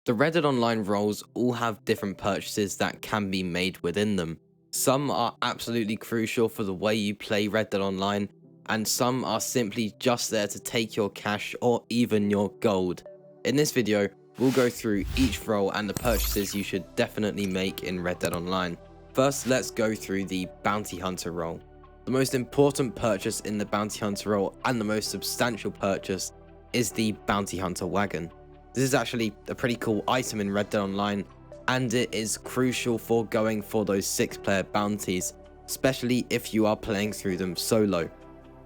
The Red Dead Online roles all have different purchases that can be made within them. Some are absolutely crucial for the way you play Red Dead Online, and some are simply just there to take your cash or even your gold. In this video, we'll go through each role and the purchases you should definitely make in Red Dead Online. First, let's go through the Bounty Hunter role. The most important purchase in the Bounty Hunter role and the most substantial purchase is the Bounty Hunter wagon. This is actually a pretty cool item in Red Dead Online, and it is crucial for going for those 6-player bounties, especially if you are playing through them solo.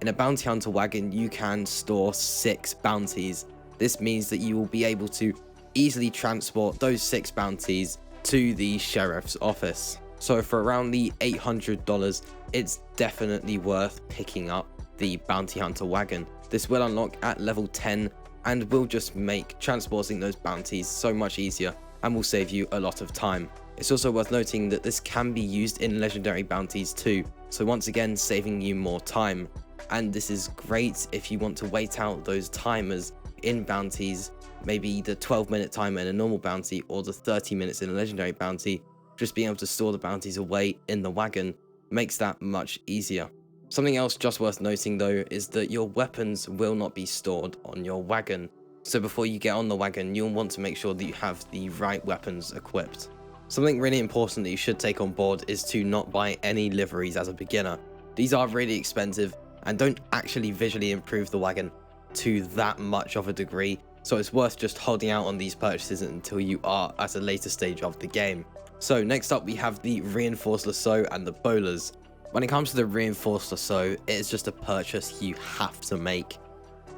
In a Bounty Hunter wagon, you can store 6 bounties. This means that you will be able to easily transport those 6 bounties to the sheriff's office. So for around the $800, it's definitely worth picking up the Bounty Hunter wagon. This will unlock at level 10 and will just make transporting those bounties so much easier and will save you a lot of time. It's also worth noting that this can be used in legendary bounties too, so once again saving you more time. And this is great if you want to wait out those timers in bounties, maybe the 12-minute timer in a normal bounty or the 30 minutes in a legendary bounty. Just being able to store the bounties away in the wagon makes that much easier. Something else just worth noting though is that your weapons will not be stored on your wagon. So before you get on the wagon, you'll want to make sure that you have the right weapons equipped. Something really important that you should take on board is to not buy any liveries as a beginner. These are really expensive and don't actually visually improve the wagon to that much of a degree, so it's worth just holding out on these purchases until you are at a later stage of the game. So next up we have the Reinforced Lasso and the Bowlers. When it comes to the Reinforced Lasso, it's just a purchase you have to make.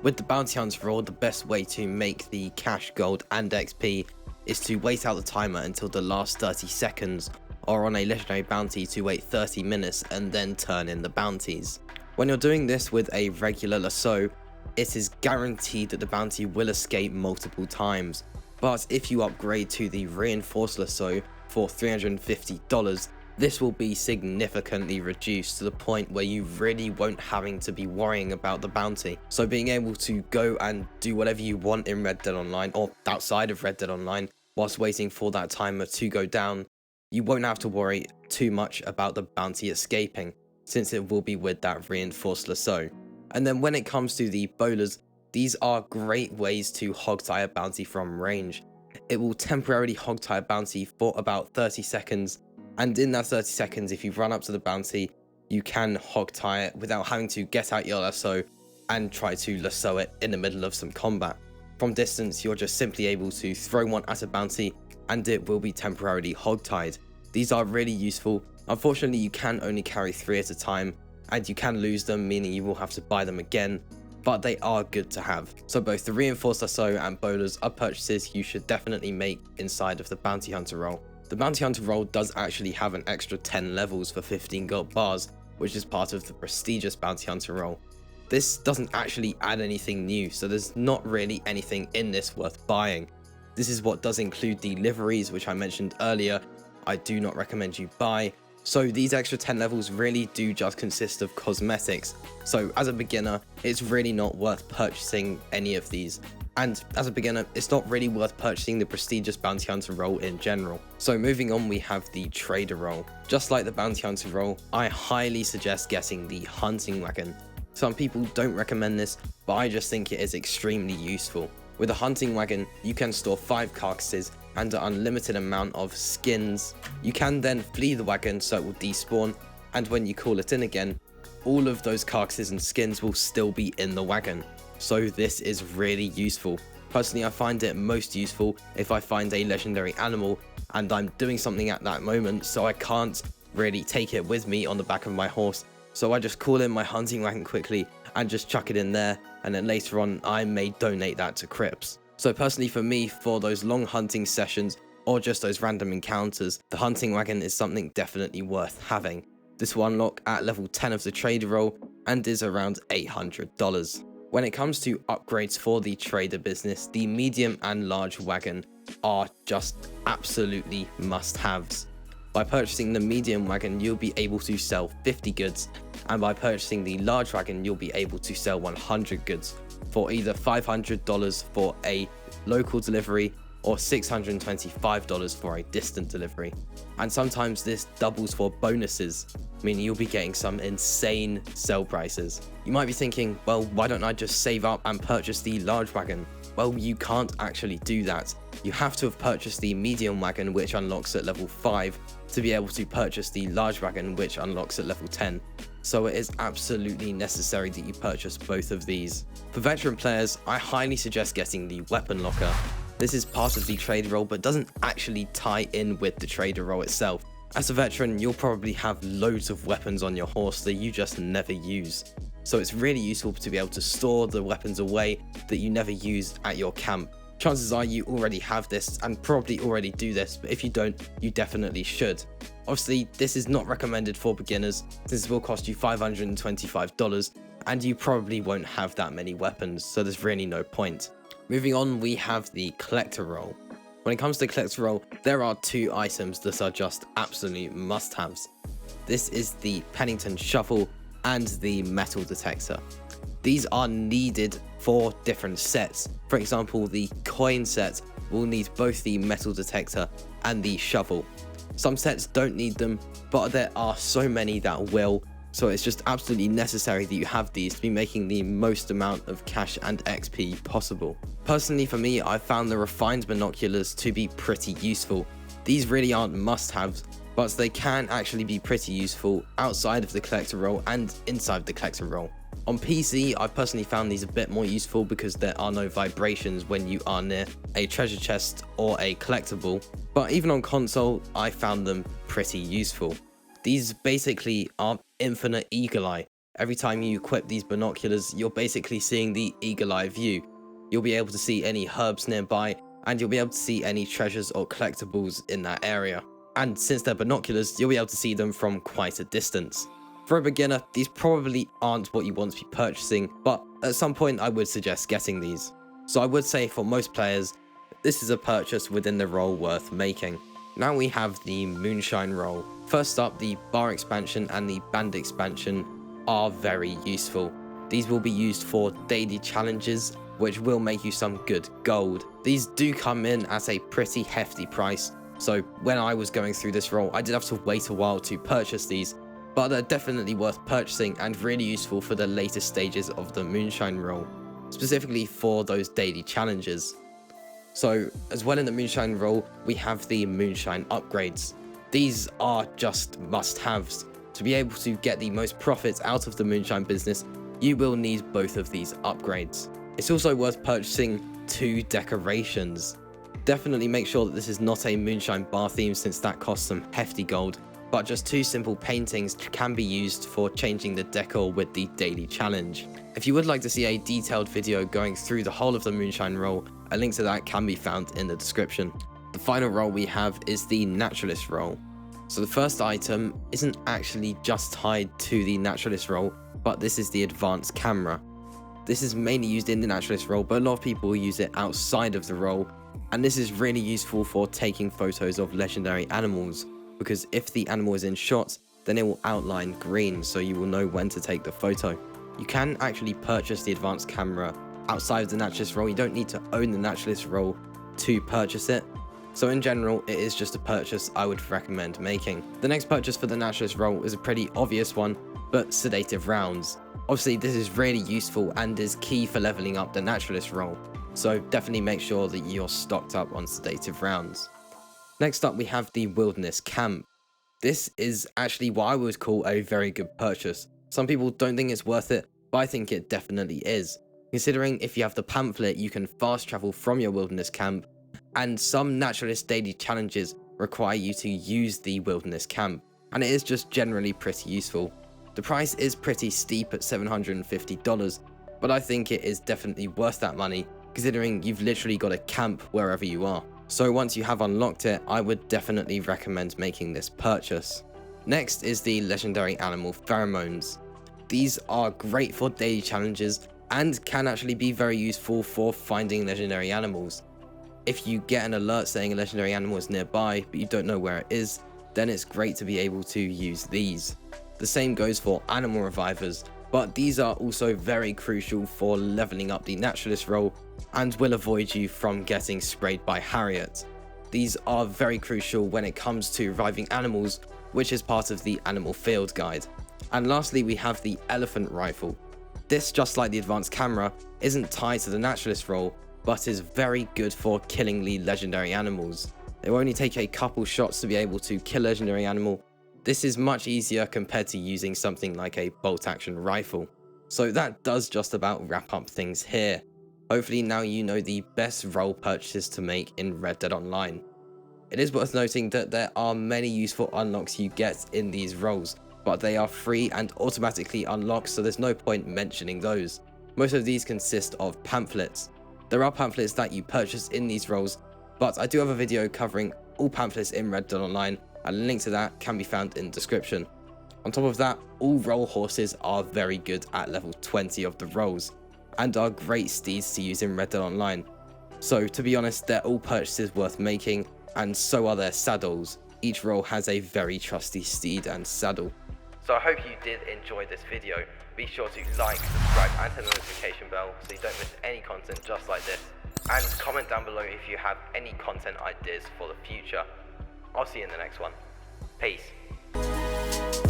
With the Bounty Hunter role, the best way to make the cash, gold and XP is to wait out the timer until the last 30 seconds, or on a legendary bounty to wait 30 minutes and then turn in the bounties. When you're doing this with a regular lasso, it is guaranteed that the bounty will escape multiple times. But if you upgrade to the Reinforced Lasso for $350, this will be significantly reduced to the point where you really won't having to be worrying about the bounty. So being able to go and do whatever you want in Red Dead Online or outside of Red Dead Online whilst waiting for that timer to go down, you won't have to worry too much about the bounty escaping, since it will be with that Reinforced Lasso. And then when it comes to the Bowlers, these are great ways to hogtie a bounty from range. It will temporarily hogtie a bounty for about 30 seconds, and in that 30 seconds, if you run up to the bounty, you can hogtie it without having to get out your lasso and try to lasso it in the middle of some combat. From distance, you're just simply able to throw one at a bounty and it will be temporarily hogtied. These are really useful. Unfortunately, you can only carry 3 at a time and you can lose them, meaning you will have to buy them again, but they are good to have. So both the Reinforced Lasso and Bowlers are purchases you should definitely make inside of the Bounty Hunter role. The Bounty Hunter role does actually have an extra 10 levels for 15 gold bars, which is part of the prestigious Bounty Hunter role. This doesn't actually add anything new, so there's not really anything in this worth buying. This is what does include the liveries, which I mentioned earlier. I do not recommend you buy. So these extra 10 levels really do just consist of cosmetics. So as a beginner, it's really not worth purchasing any of these. And as a beginner, it's not really worth purchasing the prestigious Bounty Hunter role in general. So moving on, we have the Trader role. Just like the Bounty Hunter role, I highly suggest getting the Hunting Wagon. Some people don't recommend this, but I just think it is extremely useful. With a Hunting Wagon, you can store 5 carcasses and an unlimited amount of skins. You can then flee the wagon so it will despawn, and when you call it in again, all of those carcasses and skins will still be in the wagon. So this is really useful. Personally, I find it most useful if I find a legendary animal and I'm doing something at that moment, so I can't really take it with me on the back of my horse. So I just call in my hunting wagon quickly and just chuck it in there, and then later on I may donate that to Crips. So personally for me, for those long hunting sessions or just those random encounters, the hunting wagon is something definitely worth having. This will unlock at level 10 of the Trader role and is around $800. When it comes to upgrades for the trader business, the medium and large wagon are just absolutely must-haves. By purchasing the medium wagon, you'll be able to sell 50 goods, and by purchasing the large wagon, you'll be able to sell 100 goods for either $500 for a local delivery or $625 for a distant delivery. And sometimes this doubles for bonuses, meaning you'll be getting some insane sell prices. You might be thinking, well, why don't I just save up and purchase the large wagon? Well, you can't actually do that. You have to have purchased the medium wagon, which unlocks at level 5, to be able to purchase the large wagon, which unlocks at level 10. So it is absolutely necessary that you purchase both of these. For veteran players, I highly suggest getting the weapon locker. This is part of the trader role, but doesn't actually tie in with the trader role itself. As a veteran, you'll probably have loads of weapons on your horse that you just never use. So it's really useful to be able to store the weapons away that you never use at your camp. Chances are you already have this and probably already do this, but if you don't, you definitely should. Obviously, this is not recommended for beginners, since it will cost you $525 and you probably won't have that many weapons, so there's really no point. Moving on, we have the collector role. When it comes to collector role, there are 2 items that are just absolute must-haves. This is the Pennington Shuffle and the metal detector. These are needed for different sets. For example, the coin set will need both the metal detector and the shovel. Some sets don't need them, but there are so many that will, so it's just absolutely necessary that you have these to be making the most amount of cash and XP possible. Personally for me, I found the refined binoculars to be pretty useful. These really aren't must-haves, but they can actually be pretty useful outside of the collector role and inside the collector role. On PC, I personally found these a bit more useful because there are no vibrations when you are near a treasure chest or a collectible, but even on console, I found them pretty useful. These basically are infinite eagle eye. Every time you equip these binoculars, you're basically seeing the eagle eye view. You'll be able to see any herbs nearby, and you'll be able to see any treasures or collectibles in that area. And since they're binoculars, you'll be able to see them from quite a distance. For a beginner, these probably aren't what you want to be purchasing, but at some point I would suggest getting these. So I would say for most players, this is a purchase within the role worth making. Now we have the Moonshine role. First up, the bar expansion and the band expansion are very useful. These will be used for daily challenges, which will make you some good gold. These do come in at a pretty hefty price, so when I was going through this role, I did have to wait a while to purchase these, but they're definitely worth purchasing and really useful for the later stages of the Moonshine role, specifically for those daily challenges. So as well in the Moonshine role, we have the Moonshine upgrades. These are just must-haves. To be able to get the most profits out of the Moonshine business, you will need both of these upgrades. It's also worth purchasing 2 decorations. Definitely make sure that this is not a Moonshine bar theme, since that costs some hefty gold, but just 2 simple paintings can be used for changing the decor with the daily challenge. If you would like to see a detailed video going through the whole of the Moonshine role, a link to that can be found in the description. The final role we have is the Naturalist role. So the first item isn't actually just tied to the Naturalist role, but this is the advanced camera. This is mainly used in the Naturalist role, but a lot of people use it outside of the role, and this is really useful for taking photos of legendary animals, because if the animal is in shot, then it will outline green, so you will know when to take the photo. You can actually purchase the advanced camera outside of the Naturalist role. You don't need to own the Naturalist role to purchase it. So in general, it is just a purchase I would recommend making. The next purchase for the Naturalist role is a pretty obvious one, but sedative rounds. Obviously, this is really useful and is key for leveling up the Naturalist role, so definitely make sure that you're stocked up on sedative rounds. Next up, we have the Wilderness Camp. This is actually what I would call a very good purchase. Some people don't think it's worth it, but I think it definitely is. Considering if you have the pamphlet, you can fast travel from your Wilderness Camp, and some Naturalist daily challenges require you to use the Wilderness Camp, and it is just generally pretty useful. The price is pretty steep at $750, but I think it is definitely worth that money, considering you've literally got a camp wherever you are. So once you have unlocked it, I would definitely recommend making this purchase. Next is the legendary animal pheromones. These are great for daily challenges and can actually be very useful for finding legendary animals. If you get an alert saying a legendary animal is nearby, but you don't know where it is, then it's great to be able to use these. The same goes for animal revivers, but but these are also very crucial for leveling up the Naturalist role and will avoid you from getting sprayed by Harriet. These are very crucial when it comes to reviving animals, which is part of the animal field guide. And lastly, we have the elephant rifle. This, just like the advanced camera, isn't tied to the Naturalist role, but is very good for killing the legendary animals. It will only take a couple shots to be able to kill a legendary animal. This is much easier compared to using something like a bolt action rifle. So that does just about wrap up things here. Hopefully now you know the best role purchases to make in Red Dead Online. It is worth noting that there are many useful unlocks you get in these roles, but they are free and automatically unlocked, so there's no point mentioning those. Most of these consist of pamphlets. There are pamphlets that you purchase in these roles, but I do have a video covering all pamphlets in Red Dead Online, and a link to that can be found in the description. On top of that, all role horses are very good at level 20 of the roles, and are great steeds to use in Red Dead Online. So to be honest, they're all purchases worth making, and so are their saddles. Each role has a very trusty steed and saddle. So I hope you did enjoy this video. Be sure to like, subscribe and hit the notification bell so you don't miss any content just like this. And comment down below if you have any content ideas for the future. I'll see you in the next one. Peace.